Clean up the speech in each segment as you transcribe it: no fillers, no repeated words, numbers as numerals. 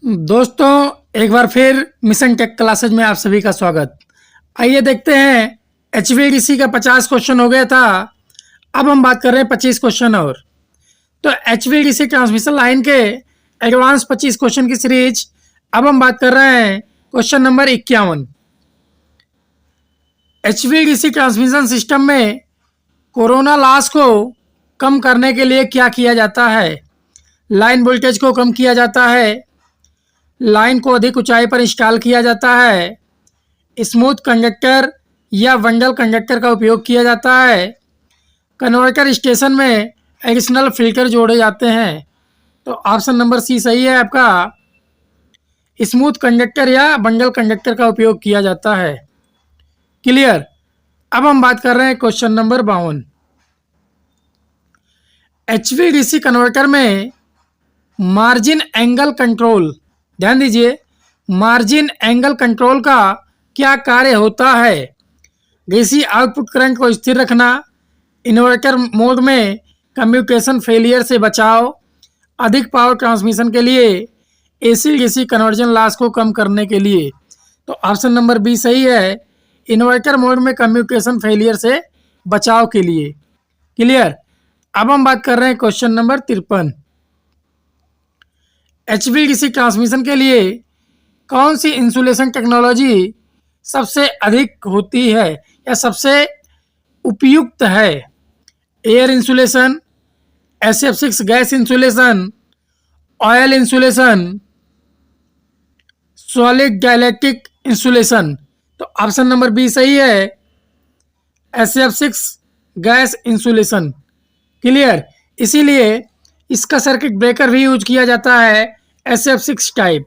दोस्तों, एक बार फिर मिशन टेक क्लासेज में आप सभी का स्वागत। आइए देखते हैं। एचवीडीसी का 50 क्वेश्चन हो गया था। अब हम बात कर रहे हैं 25 क्वेश्चन और। तो एचवीडीसी ट्रांसमिशन लाइन के एडवांस 25 क्वेश्चन की सीरीज। अब हम बात कर रहे हैं question number 51। HVDC transmission system में कोरोना लॉस को कम करने के लिए क्या किया जाता है? लाइन वोल्टेज को कम किया जाता है, लाइन को अधिक ऊंचाई पर इंस्टॉल किया जाता है, स्मूथ कंडक्टर या बंडल कंडक्टर का उपयोग किया जाता है, कन्वर्टर स्टेशन में एडिशनल फिल्टर जोड़े जाते हैं। तो ऑप्शन नंबर सी सही है आपका। स्मूथ कंडक्टर या बंडल कंडक्टर का उपयोग किया जाता है। क्लियर। अब हम बात कर रहे हैं क्वेश्चन नंबर 52। एचवीडीसी कन्वर्टर में मार्जिन एंगल कंट्रोल, ध्यान दीजिए, मार्जिन एंगल कंट्रोल का क्या कार्य होता है? डीसी आउटपुट करंट को स्थिर रखना, इन्वर्टर मोड में कम्यूटेशन फेलियर से बचाव, अधिक पावर ट्रांसमिशन के लिए, एसी डीसी कन्वर्जन लॉस को कम करने के लिए। तो ऑप्शन नंबर बी सही है, इन्वर्टर मोड में कम्यूटेशन फेलियर से बचाव के लिए। क्लियर। अब हम बात कर रहे हैं क्वेश्चन नंबर 53। एचवीडीसी ट्रांसमिशन के लिए कौन सी इंसुलेशन टेक्नोलॉजी सबसे अधिक होती है या सबसे उपयुक्त है? Air insulation, SF6 gas insulation, oil insulation, solid dielectric insulation. तो ऑप्शन नंबर बी सही है, SF6 गैस इंसुलेशन। क्लियर। इसीलिए इसका सर्किट ब्रेकर भी यूज किया जाता है SF6 टाइप,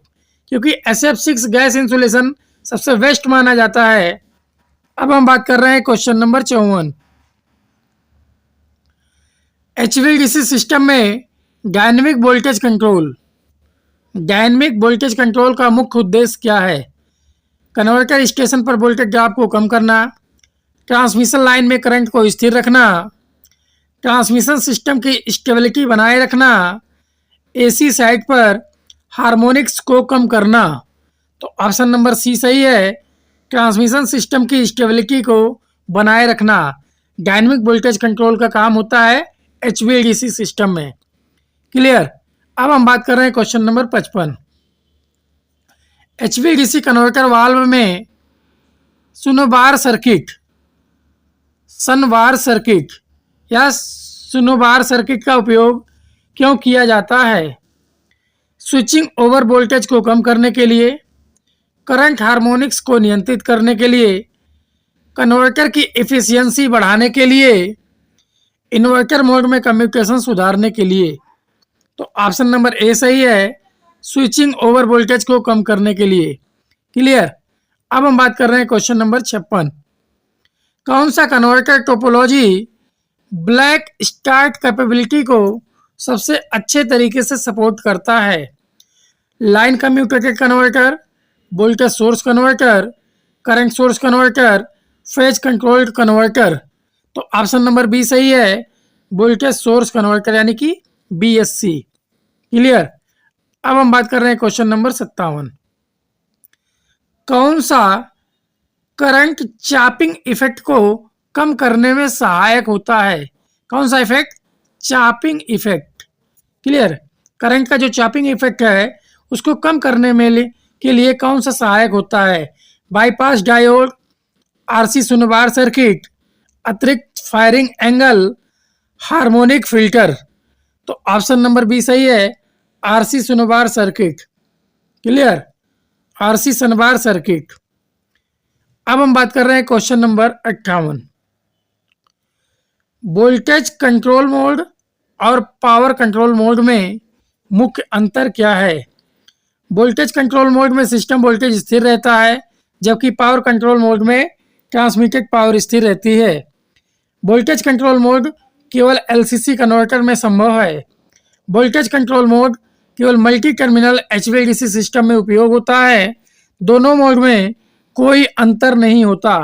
क्योंकि SF6 गैस इंसुलेशन सबसे बेस्ट माना जाता है। अब हम बात कर रहे हैं क्वेश्चन नंबर 54। एचवीडीसी सिस्टम में dynamic voltage control, dynamic voltage control का मुख्य उद्देश्य क्या है? कन्वर्टर स्टेशन पर वोल्टेज ड्रॉप को कम करना, ट्रांसमिशन लाइन में करंट को स्थिर रखना, ट्रांसमिशन सिस्टम की स्टेबिलिटी बनाए रखना, एसी साइड पर हार्मोनिक्स को कम करना। तो ऑप्शन नंबर सी सही है, ट्रांसमिशन सिस्टम की स्टेबिलिटी को बनाए रखना डायनेमिक वोल्टेज कंट्रोल का काम होता है एचवीडीसी सिस्टम में। क्लियर। अब हम बात कर रहे हैं question number 55। HVDC converter valve में सुनोबार सर्किट, सनबार सर्किट या सुनोबार सर्किट का उपयोग क्यों किया जाता है? स्विचिंग ओवर वोल्टेज को कम करने के लिए, करंट हार्मोनिक्स को नियंत्रित करने के लिए, कन्वर्टर की एफिशिएंसी बढ़ाने के लिए, इन्वर्टर मोड में कम्यूटेशन सुधारने के लिए। तो ऑप्शन नंबर ए सही है, स्विचिंग ओवर वोल्टेज को कम करने के लिए। क्लियर। अब हम बात कर रहे हैं क्वेश्चन नंबर 56। कौन सा converter topology black start capability को सबसे अच्छे तरीके से सपोर्ट करता है? Line commutated converter, voltage source converter, current source converter, phase controlled converter. तो ऑप्शन नंबर बी सही है, वोल्टेज सोर्स कन्वर्टर यानी कि BSC। क्लियर। अब हम बात कर रहे हैं क्वेश्चन नंबर 57। कौन सा करंट चापिंग इफेक्ट को कम करने में सहायक होता है? कौन सा इफेक्ट? चापिंग इफेक्ट। क्लियर। करंट का जो चापिंग इफेक्ट है उसको कम करने में के लिए कौन सा सहायक होता है? Bypass diode, RC snubber circuit, अतिरिक्त फायरिंग एंगल, हार्मोनिक फिल्टर। तो ऑप्शन नंबर बी सही है, RC snubber circuit. Clear. RC snubber circuit. अब हम बात कर रहे हैं question number 58। Voltage control mode और पावर कंट्रोल मोड में मुख्य अंतर क्या है? वोल्टेज कंट्रोल मोड में सिस्टम वोल्टेज स्थिर रहता है, जबकि पावर कंट्रोल मोड में ट्रांसमिटेड पावर स्थिर रहती है। वोल्टेज कंट्रोल मोड केवल LCC कन्वर्टर में संभव है। वोल्टेज कंट्रोल मोड केवल मल्टी टर्मिनल एचवीडीसी सिस्टम में उपयोग होता है। दोनों मोड में कोई अंतर नहीं होता।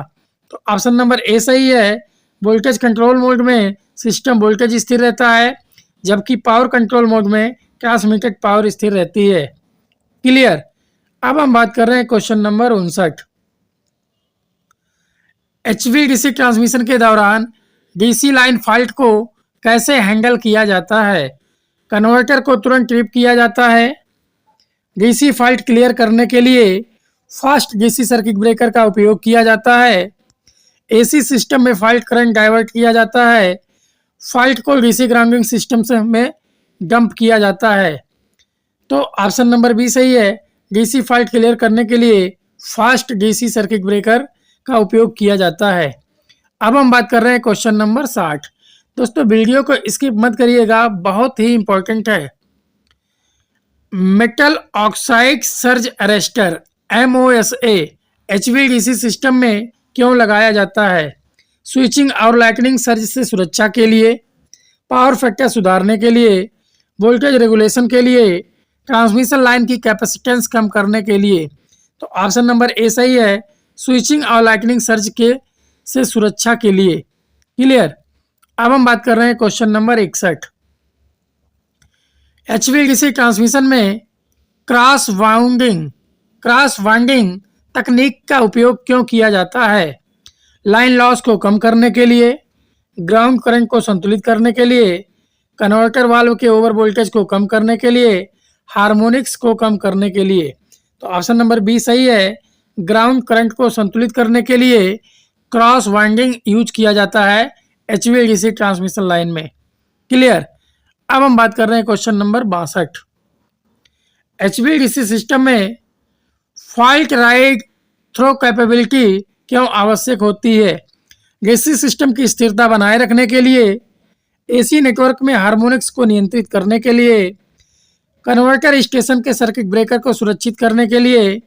तो ऑप्शन नंबर ए सही है, वोल्टेज कंट्रोल मोड में सिस्टम वोल्टेज स्थिर रहता है, जबकि पावर कंट्रोल मोड में ट्रांसमिटेड पावर स्थिर रहती है। क्लियर। अब हम बात कर रहे हैं क्वेश्चन नंबर 59। एचवीडीसी ट्रांसमिशन के दौरान डीसी लाइन फॉल्ट को कैसे हैंडल किया जाता है? कन्वर्टर को तुरंत ट्रिप किया जाता है। डीसी फॉल्ट क्लियर करने के लिए फास्ट डीसी सर्किट ब्रेकर का उपयोग किया जाता है। एसी सिस्टम में फॉल्ट करंट डाइवर्ट किया जाता है। फॉल्ट को डीसी ग्राउंडिंग सिस्टम से में डंप किया जाता है। तो ऑप्शन नंबर बी सही है। डीसी फॉल्ट क्लियर करने के लिए फास्ट डीसी सर्किट ब्रेकर का उपयोग किया जाता है। अब हम बात कर रहे हैं क्वेश्चन नंबर 60। दोस्तों वीडियो को स्किप मत करिएगा, बहुत ही इंपॉर्टेंट है। Metal oxide surge arrester MOSA HVDC system में क्यों लगाया जाता है? स्विचिंग और लाइटनिंग सर्ज से सुरक्षा के लिए, पावर फैक्टर सुधारने के लिए, वोल्टेज रेगुलेशन के लिए, ट्रांसमिशन लाइन की कैपेसिटेंस कम करने के लिए। तो ऑप्शन नंबर ए सही है। स्विचिंग और लाइटनिंग सर्ज के से सुरक्षा के लिए। क्लियर। अब हम बात कर रहे हैं क्वेश्चन नंबर 61। HVDC ट्रांसमिशन में क्रॉस वाइंडिंग तकनीक का उपयोग क्यों किया जाता है? लाइन लॉस को कम करने के लिए, ग्राउंड करंट को संतुलित करने के लिए, कन्वर्टर वाल्व के ओवर वोल्टेज को कम करने के लिए, हार्मोनिक्स को कम करने के लिए। तो ऑप्शन नंबर बी सही है। ग्राउंड करंट को संतुलित करने के लिए क्रॉस वाइंडिंग यूज किया जाता है HVDC ट्रांसमिशन लाइन में। क्लियर। अब हम बात कर रहे हैं क्वेश्चन नंबर 62। HVDC सिस्टम में फॉल्ट राइट थ्रो कैपेबिलिटी क्यों आवश्यक होती है? डीसी सिस्टम की स्थिरता बनाए रखने के लिए, एसी नेटवर्क में हार्मोनिक्स को नियंत्रित करने के लिए, कन्वर्टर स्टेशन के सर्किट ब्रेकर को सुरक्षित करने के लिए,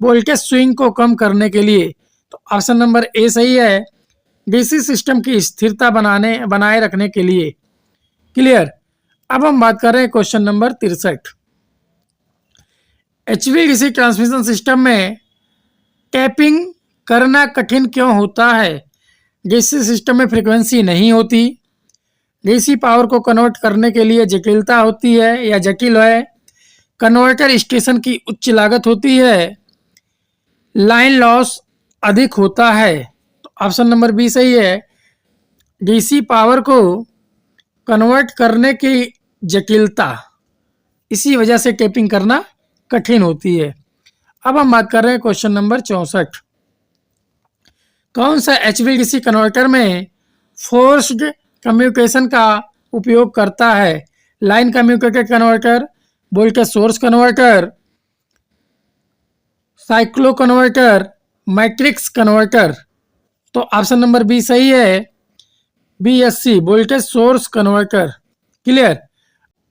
वोल्टेज स्विंग को कम करने के लिए। तो ऑप्शन नंबर ए सही है। डीसी सिस्टम की स्थिरता बनाए रखने के लिए। क्लियर। अब हम बात कर रहे हैं question number 63। HVDC transmission system में टैपिंग करना कठिन क्यों होता है? डीसी सिस्टम में फ्रीक्वेंसी नहीं होती, डीसी पावर को कन्वर्ट करने के लिए जटिलता होती है या जटिल है, कन्वर्टर स्टेशन की उच्च लागत होती है, लाइन लॉस अधिक होता है। तो ऑप्शन नंबर बी सही है। डीसी पावर को कन्वर्ट करने की जटिलता, इसी वजह से टेपिंग करना कठिन होती है। अब हम बात कर रहे हैं क्वेश्चन नंबर 64। कौन सा HVDC कन्वर्टर में फोर्स्ड कम्युनिकेशन का उपयोग करता है? Line communicated converter, voltage source converter, cyclo converter, matrix converter. तो ऑप्शन नंबर बी सही है। BSC voltage source converter. Clear.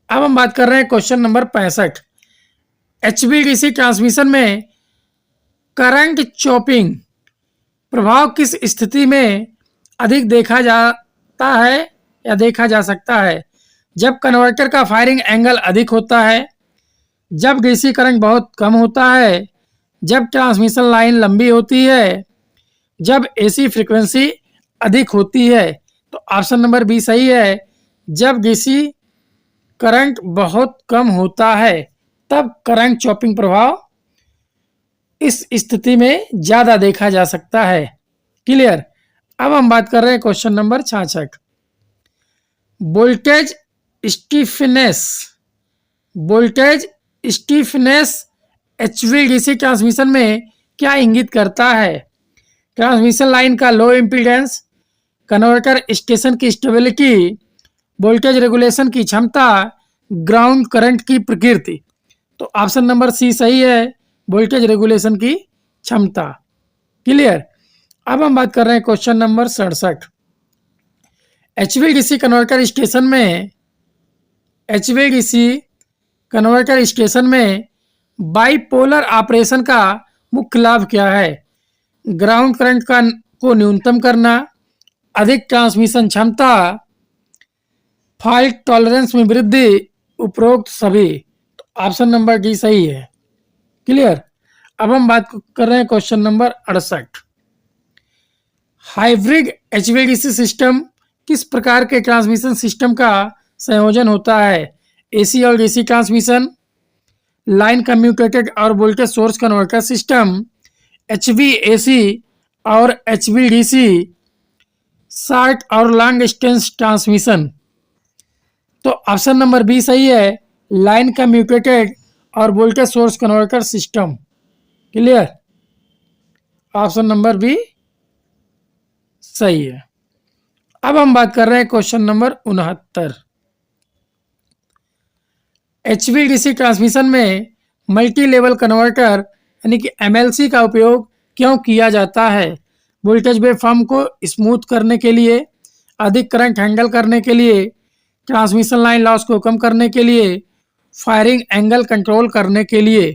अब हम बात कर रहे हैं क्वेश्चन नंबर 65। HVDC ट्रांसमिशन में करंट चॉपिंग प्रभाव किस स्थिति में अधिक देखा जाता है या देखा जा सकता है? जब कन्वर्टर का फायरिंग एंगल अधिक होता है, जब डीसी करंट बहुत कम होता है, जब ट्रांसमिशन लाइन लंबी होती है, जब एसी फ्रीक्वेंसी अधिक होती है। तो ऑप्शन नंबर बी सही है। जब डीसी करंट बहुत कम होता है तब करंट चॉपिंग प्रभाव इस स्थिति में ज़्यादा देखा जा सकता है। क्लियर। अब हम बात कर रहे हैं question number 66। Voltage stiffness HVDC transmission में क्या इंगित करता है? ट्रांसमिशन लाइन का लो इम्पीडेंस, कन्वर्टर स्टेशन की स्टेबिलिटी, वोल्टेज रेगुलेशन की क्षमता, ग्राउंड करंट की प्रकृति। तो ऑप्शन नंबर सी सही है। वोल्टेज रेगुलेशन की क्षमता। क्लियर। अब हम बात कर रहे हैं question number 67। HVDC converter station में बाइपोलर ऑपरेशन का मुख्य लाभ क्या है? ग्राउंड करंट को न्यूनतम करना, अधिक ट्रांसमिशन क्षमता, फॉल्ट टॉलरेंस में वृद्धि, उपरोक्त सभी। तो ऑप्शन नंबर डी सही है। क्लियर। अब हम बात कर रहे हैं question number 68। Hybrid HVDC system किस प्रकार के ट्रांसमिशन सिस्टम का संयोजन होता है? एसी और डीसी ट्रांसमिशन, लाइन कम्यूटेटेड और voltage source converter system, HVAC और HVDC, शॉर्ट और लॉन्ग डिस्टेंस ट्रांसमिशन। तो ऑप्शन नंबर बी सही है, लाइन कम्यूटेटेड और voltage source converter system. Clear, option number B सही है। अब हम बात कर रहे हैं क्वेश्चन नंबर 69। HVDC ट्रांसमिशन में मल्टी लेवल कन्वर्टर यानी कि MLC का उपयोग क्यों किया जाता है? वोल्टेज वेवफॉर्म को स्मूथ करने के लिए, अधिक करंट हैंडल करने के लिए, ट्रांसमिशन लाइन लॉस को कम करने के लिए, फायरिंग एंगल कंट्रोल करने के लिए।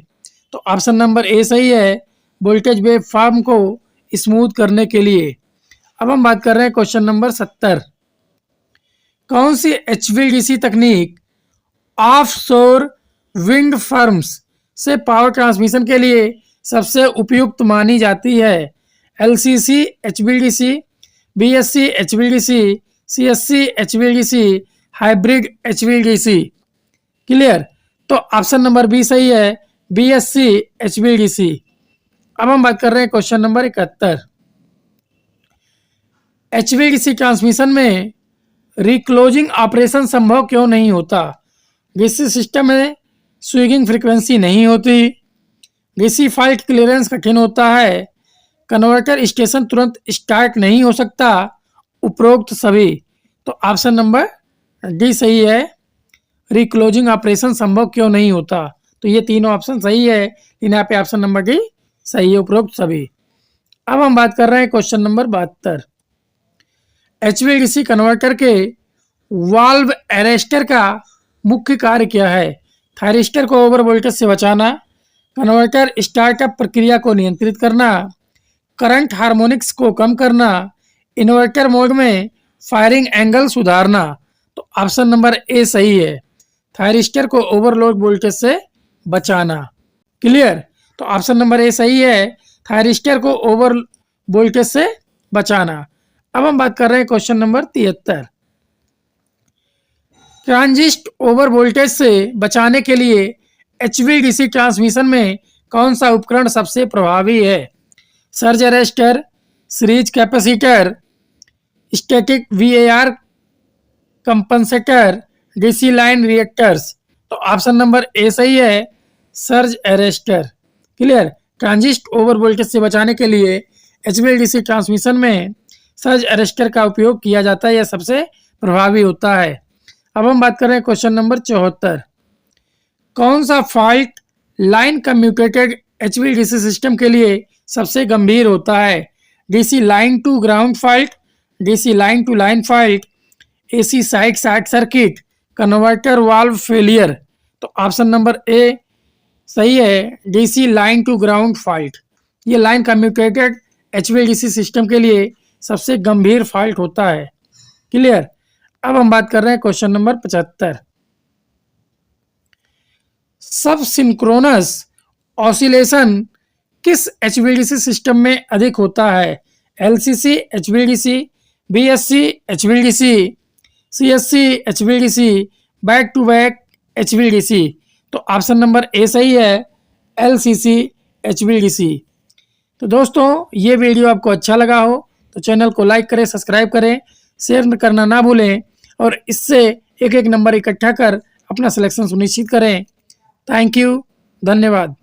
तो ऑप्शन नंबर ए सही है, वोल्टेज वेवफॉर्म को स्मूथ करने के लिए। अब हम बात कर रहे हैं क्वेश्चन नंबर 70। कौन सी HVDC तकनीक ऑफशोर विंड फार्म्स से पावर ट्रांसमिशन के लिए सबसे उपयुक्त मानी जाती है? LCC HVDC, BSC HVDC, CSC HVDC, hybrid HVDC। Clear, तो ऑप्शन नंबर बी सही है, BSC HVDC। अब हम बात कर रहे हैं क्वेश्चन नंबर 71। HVDC ट्रांसमिशन में रिक्लोजिंग ऑपरेशन संभव क्यों नहीं होता? डीसी सिस्टम में स्विंगिंग फ्रीक्वेंसी नहीं होती, डीसी फॉल्ट क्लियरेंस कठिन होता है, कन्वर्टर स्टेशन तुरंत स्टार्ट नहीं हो सकता, उपरोक्त सभी। तो ऑप्शन नंबर डी सही है, रिक्लोजिंग ऑपरेशन संभव क्यों नहीं होता। तो ये तीनों ऑप्शन सही है, लेकिन यहाँ पे ऑप्शन नंबर डी सही है, उपरोक्त सभी। अब हम बात कर रहे हैं क्वेश्चन नंबर 72। HVDC कन्वर्टर के वाल्व अरेस्टर का मुख्य कार्य क्या है? थायरिस्टर को ओवर वोल्टेज से बचाना, कन्वर्टर स्टार्टअप प्रक्रिया को नियंत्रित करना, करंट हार्मोनिक्स को कम करना, इन्वर्टर मोड में फायरिंग एंगल सुधारना। तो ऑप्शन नंबर ए सही है, थायरिस्टर को ओवरलोड वोल्टेज से बचाना। क्लियर, तो ऑप्शन नंबर ए सही है, थायरिस्टर को ओवर वोल्टेज से बचाना। अब हम बात कर रहे हैं क्वेश्चन नंबर 73। ट्रांजिस्ट ओवर वोल्टेज से बचाने के लिए HVDC ट्रांसमिशन में कौन सा उपकरण सबसे प्रभावी है? Surge arrester, series capacitor, static VAR compensator, DC line reactors. तो ऑप्शन नंबर ए सही है, surge arrester. Clear, transient over voltage से बचाने के लिए HVDC ट्रांसमिशन में सर्ज अरेस्टर का उपयोग किया जाता है, यह सबसे प्रभावी होता है। अब हम बात कर रहे हैं क्वेश्चन नंबर 74। कौन सा fault line commutated HVDC system के लिए सबसे गंभीर होता है? DC line to ground fault, DC line to line fault, AC side short circuit, converter valve failure. तो ऑप्शन नंबर ए सही है, DC line to ground fault. ये लाइन कम्यूटेटेड HVDC सिस्टम के लिए सबसे गंभीर फॉल्ट होता है। क्लियर, अब हम बात कर रहे हैं क्वेश्चन नंबर 75। सब सिंक्रोनस ऑसिलेशन किस HVDC सिस्टम में अधिक होता है? LCC HVDC, BSC HVDC, CSC HVDC, back to back HVDC। तो ऑप्शन नंबर ए सही है, LCC HVDC। तो दोस्तों, ये वीडियो आपको अच्छा लगा हो तो चैनल को लाइक करें, सब्सक्राइब करें, शेयर करना ना भूलें और इससे एक एक नंबर इकट्ठा कर अपना सिलेक्शन सुनिश्चित करें। थैंक यू, धन्यवाद।